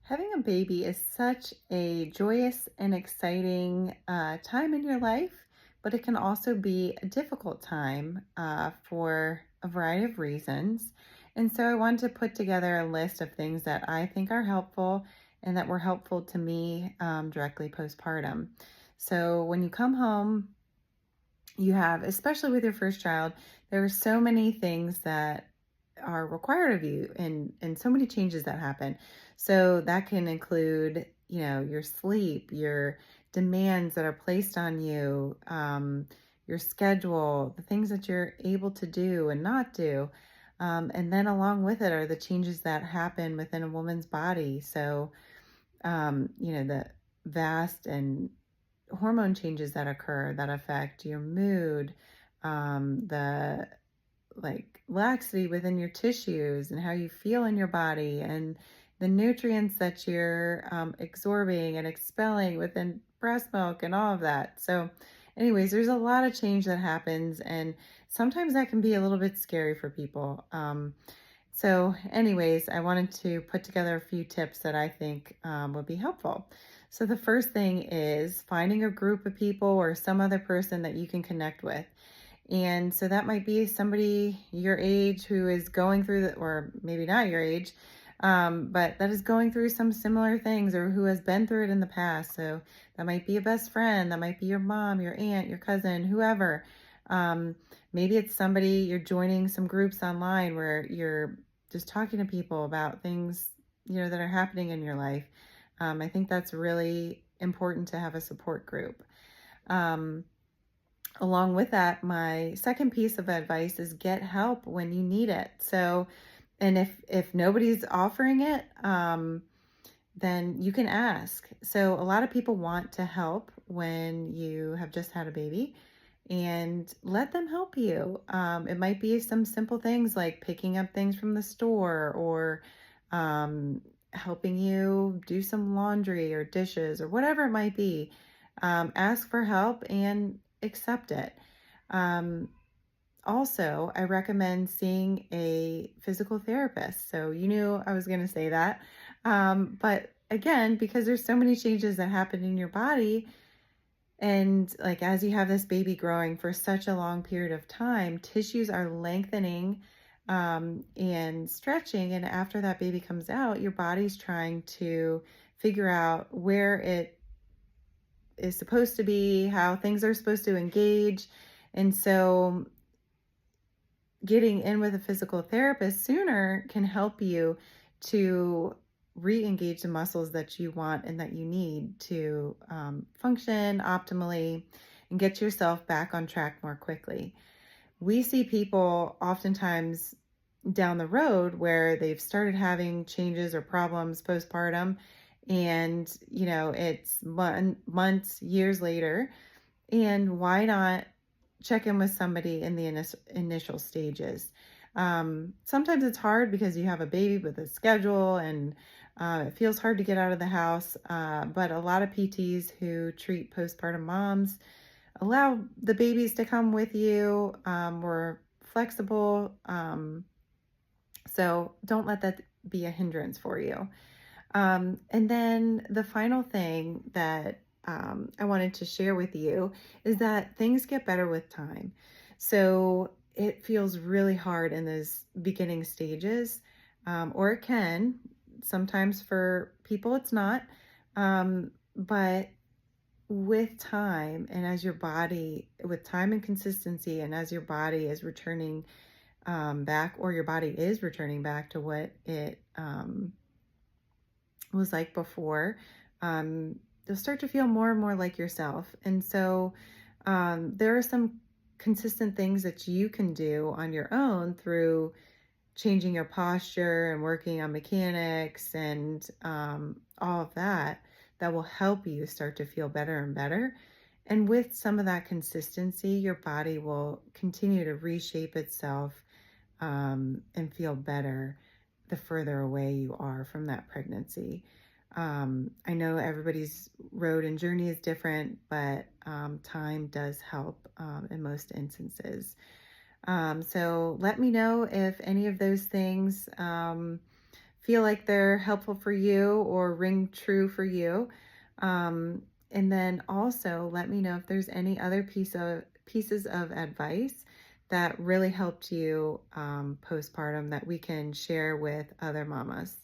Having a baby is such a joyous and exciting time in your life, but it can also be a difficult time for a variety of reasons. And so I wanted to put together a list of things that I think are helpful and that were helpful to me directly postpartum. So when you come home, you have, especially with your first child, there are so many things that are required of you and so many changes that happen. So that can include, your sleep, your demands that are placed on you, your schedule, the things that you're able to do and not do. And then along with it are the changes that happen within a woman's body. So, the vast and hormone changes that occur that affect your mood, the laxity within your tissues and how you feel in your body, and the nutrients that you're absorbing and expelling within breast milk and all of that. So, anyways, there's a lot of change that happens, and sometimes that can be a little bit scary for people. Anyways, I wanted to put together a few tips that I think would be helpful. So, the first thing is finding a group of people or some other person that you can connect with. And so that might be somebody your age who is going through or maybe not your age, but that is going through some similar things or who has been through it in the past. So that might be a best friend, that might be your mom, your aunt, your cousin, whoever. Um, Maybe it's somebody you're joining some groups online where you're just talking to people about things, that are happening in your life. I think that's really important to have a support group. Um, Along with that, my second piece of advice is get help when you need it. So, and if nobody's offering it, then you can ask. So, a lot of people want to help when you have just had a baby, and let them help you. It might be some simple things like picking up things from the store or um, helping you do some laundry or dishes or whatever it might be. Ask for help and accept it. Um, Also, I recommend seeing a physical therapist. So you knew I was going to say that. But again, because there's so many changes that happen in your body, and like as you have this baby growing for such a long period of time, tissues are lengthening and stretching. And after that baby comes out, your body's trying to figure out where it is supposed to be, how things are supposed to engage. And so getting in with a physical therapist sooner can help you to re-engage the muscles that you want and that you need to function optimally and get yourself back on track more quickly. We see people oftentimes down the road where they've started having changes or problems postpartum, and it's months, years later. And why not check in with somebody in the initial stages? Sometimes it's hard because you have a baby with a schedule, and it feels hard to get out of the house. But a lot of PTs who treat postpartum moms allow the babies to come with you. We're flexible. So don't let that be a hindrance for you. And then the final thing that I wanted to share with you is that things get better with time. So it feels really hard in those beginning stages, or it can. Sometimes for people, it's not. But with time and as your body, with time and consistency, and as your body is returning back, or your body is returning back to what it was like before, you'll start to feel more and more like yourself. And so there are some consistent things that you can do on your own through changing your posture and working on mechanics and all of that, that will help you start to feel better and better. And with some of that consistency, your body will continue to reshape itself and feel better the further away you are from that pregnancy. I know everybody's road and journey is different, but time does help in most instances. So let me know if any of those things feel like they're helpful for you or ring true for you. And then also let me know if there's any other pieces of advice that really helped you postpartum that we can share with other mamas.